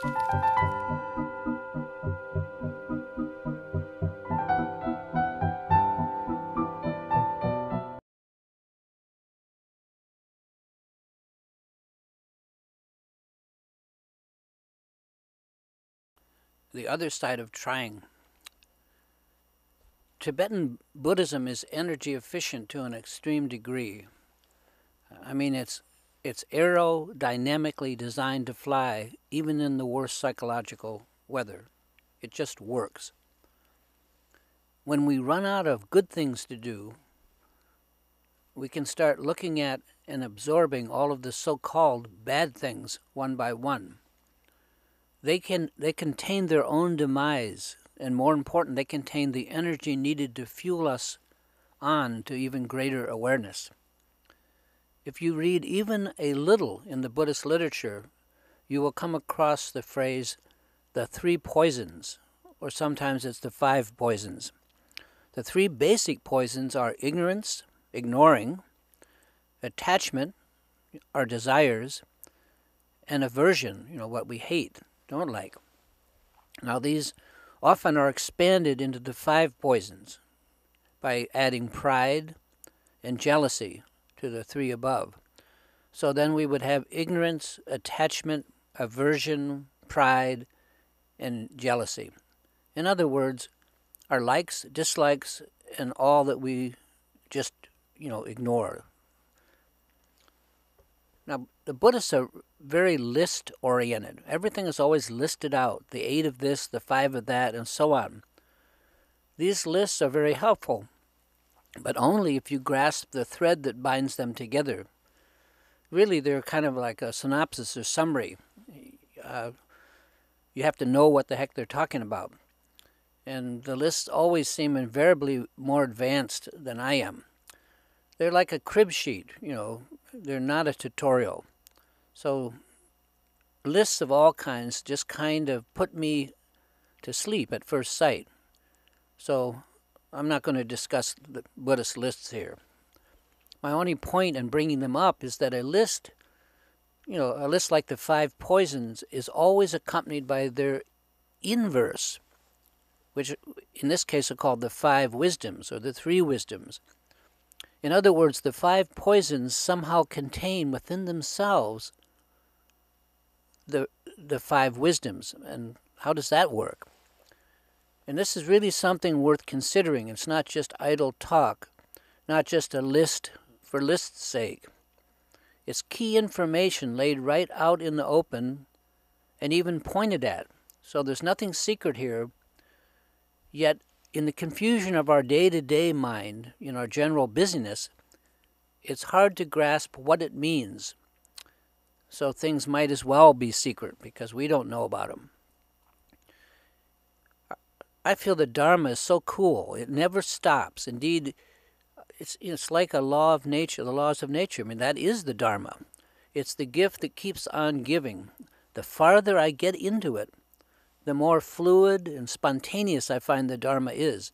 The other side of trying. Tibetan Buddhism is energy efficient to an extreme degree. I mean, it's aerodynamically designed to fly even in the worst psychological weather. It just works. When we run out of good things to do, we can start looking at and absorbing all of the so-called bad things one by one. They contain their own demise, and more important, they contain the energy needed to fuel us on to even greater awareness. If you read even a little in the Buddhist literature, you will come across the phrase, the 3 poisons, or sometimes it's the 5 poisons. The 3 basic poisons are ignorance, ignoring, attachment, our desires, and aversion, what we hate, don't like. Now these often are expanded into the 5 poisons by adding pride and jealousy to the 3 above. So then we would have ignorance, attachment, aversion, pride, and jealousy. In other words, our likes, dislikes, and all that we just, ignore. Now, the Buddhists are very list-oriented. Everything is always listed out, the 8 of this, the 5 of that, and so on. These lists are very helpful, but only if you grasp the thread that binds them together. Really, they're kind of like a synopsis or summary. You have to know what the heck they're talking about. And the lists always seem invariably more advanced than I am. They're like a crib sheet, they're not a tutorial. So lists of all kinds just kind of put me to sleep at first sight. So I'm not going to discuss the Buddhist lists here. My only point in bringing them up is that a list like the 5 poisons is always accompanied by their inverse, which in this case are called the 5 wisdoms or the 3 wisdoms. In other words, the 5 poisons somehow contain within themselves the 5 wisdoms. And how does that work? And this is really something worth considering. It's not just idle talk, not just a list for list's sake. It's key information laid right out in the open and even pointed at. So there's nothing secret here, yet in the confusion of our day-to-day mind, in our general busyness, it's hard to grasp what it means. So things might as well be secret because we don't know about them. I feel the Dharma is so cool. It never stops. Indeed, it's like a law of nature, the laws of nature. I mean, that is the Dharma. It's the gift that keeps on giving. The farther I get into it, the more fluid and spontaneous I find the Dharma is.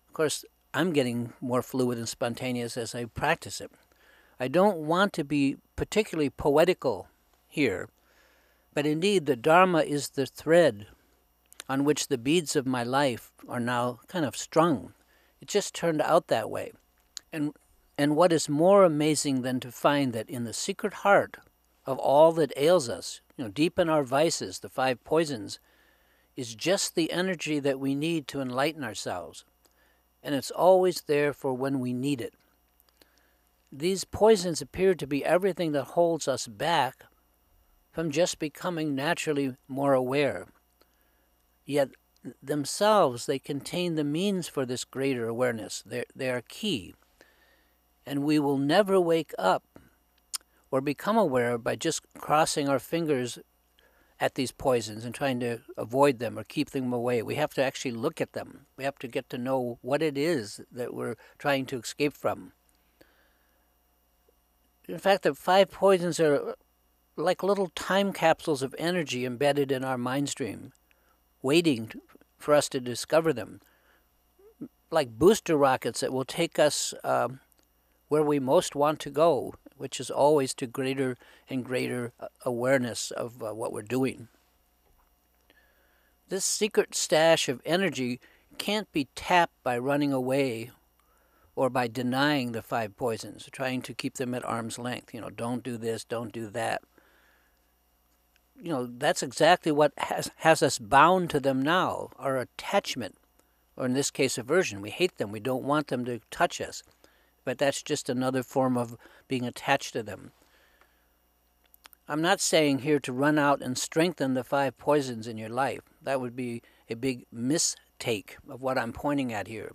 Of course, I'm getting more fluid and spontaneous as I practice it. I don't want to be particularly poetical here, but indeed the Dharma is the thread on which the beads of my life are now kind of strung. It just turned out that way. And what is more amazing than to find that in the secret heart of all that ails us, deep in our vices, the 5 poisons, is just the energy that we need to enlighten ourselves. And it's always there for when we need it. These poisons appear to be everything that holds us back from just becoming naturally more aware. Yet themselves, they contain the means for this greater awareness. They are key. And we will never wake up or become aware by just crossing our fingers at these poisons and trying to avoid them or keep them away. We have to actually look at them. We have to get to know what it is that we're trying to escape from. In fact, the 5 poisons are like little time capsules of energy embedded in our mind stream, waiting for us to discover them. Like booster rockets that will take us where we most want to go, which is always to greater and greater awareness of what we're doing. This secret stash of energy can't be tapped by running away or by denying the 5 poisons, trying to keep them at arm's length. Don't do this, don't do that. That's exactly what has us bound to them now, our attachment, or in this case, aversion. We hate them. We don't want them to touch us. But that's just another form of being attached to them. I'm not saying here to run out and strengthen the 5 poisons in your life. That would be a big mistake of what I'm pointing at here.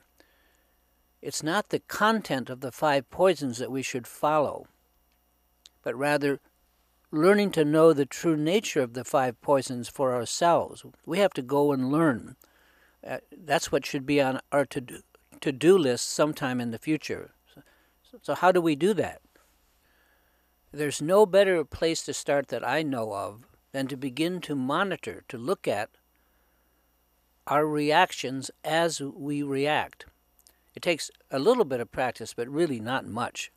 It's not the content of the 5 poisons that we should follow, but rather learning to know the true nature of the 5 poisons for ourselves. We have to go and learn. That's what should be on our to-do list sometime in the future. So how do we do that? There's no better place to start that I know of than to begin to monitor, to look at our reactions as we react. It takes a little bit of practice, but really not much.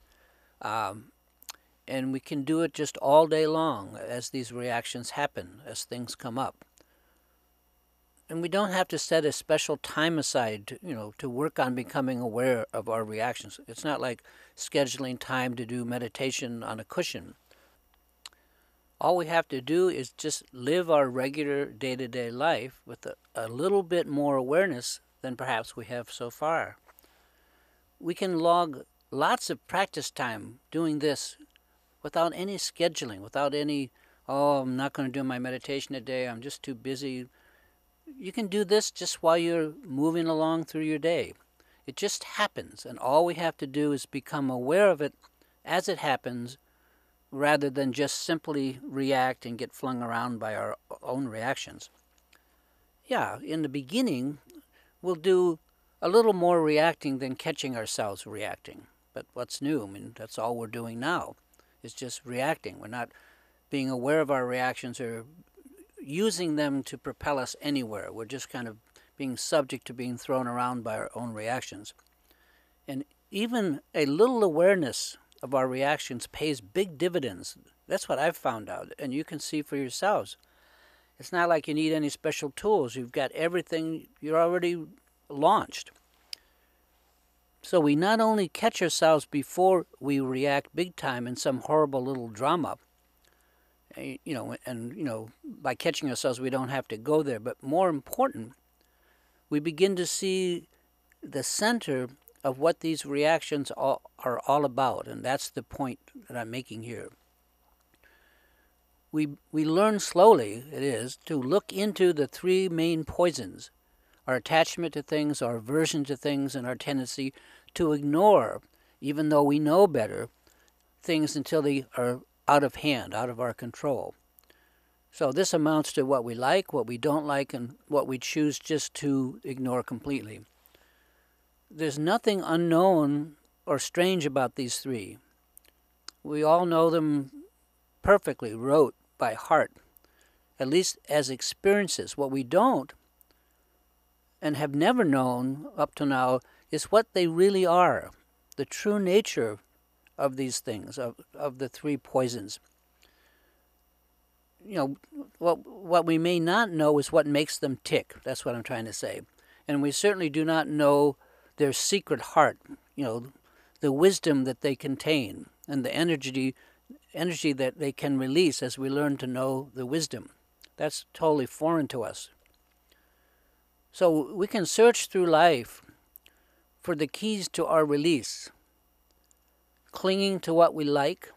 And we can do it just all day long as these reactions happen, as things come up. And we don't have to set a special time aside to work on becoming aware of our reactions. It's not like scheduling time to do meditation on a cushion. All we have to do is just live our regular day-to-day life with a little bit more awareness than perhaps we have so far. We can log lots of practice time doing this without any scheduling, without any, I'm not going to do my meditation today, I'm just too busy. You can do this just while you're moving along through your day. It just happens, and all we have to do is become aware of it as it happens, rather than just simply react and get flung around by our own reactions. Yeah, in the beginning, we'll do a little more reacting than catching ourselves reacting. But what's new? That's all we're doing now, is just reacting. We're not being aware of our reactions or using them to propel us anywhere. We're just kind of being subject to being thrown around by our own reactions. And even a little awareness of our reactions pays big dividends. That's what I've found out, and you can see for yourselves. It's not like you need any special tools. You've got everything, you're already launched. So we not only catch ourselves before we react big time in some horrible little drama, by catching ourselves we don't have to go there, but more important, we begin to see the center of what these reactions are all about, and that's the point that I'm making here. We learn slowly, it is, to look into the 3 main poisons: our attachment to things, our aversion to things, and our tendency to ignore, even though we know better, things until they are out of hand, out of our control. So this amounts to what we like, what we don't like, and what we choose just to ignore completely. There's nothing unknown or strange about these 3. We all know them perfectly, rote by heart, at least as experiences. What we don't and have never known up to now is what they really are, the true nature of these things, of the 3 poisons. What we may not know is what makes them tick. That's what I'm trying to say. And we certainly do not know their secret heart, the wisdom that they contain, and the energy that they can release as we learn to know the wisdom. That's totally foreign to us. So we can search through life for the keys to our release, clinging to what we like,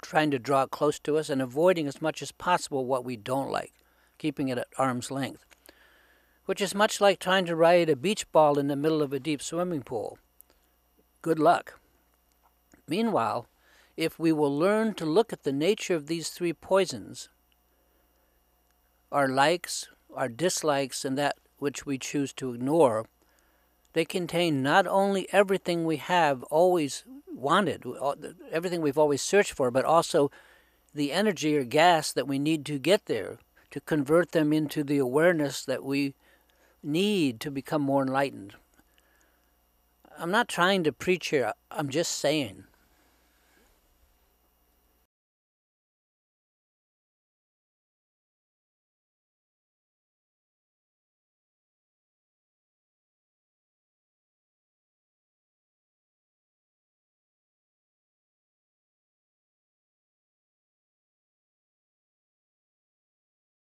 trying to draw it close to us, and avoiding as much as possible what we don't like, keeping it at arm's length, which is much like trying to ride a beach ball in the middle of a deep swimming pool. Good luck. Meanwhile, if we will learn to look at the nature of these 3 poisons, our likes, our dislikes, and that which we choose to ignore, they contain not only everything we have always wanted, everything we've always searched for, but also the energy or gas that we need to get there, to convert them into the awareness that we need to become more enlightened. I'm not trying to preach here, I'm just saying.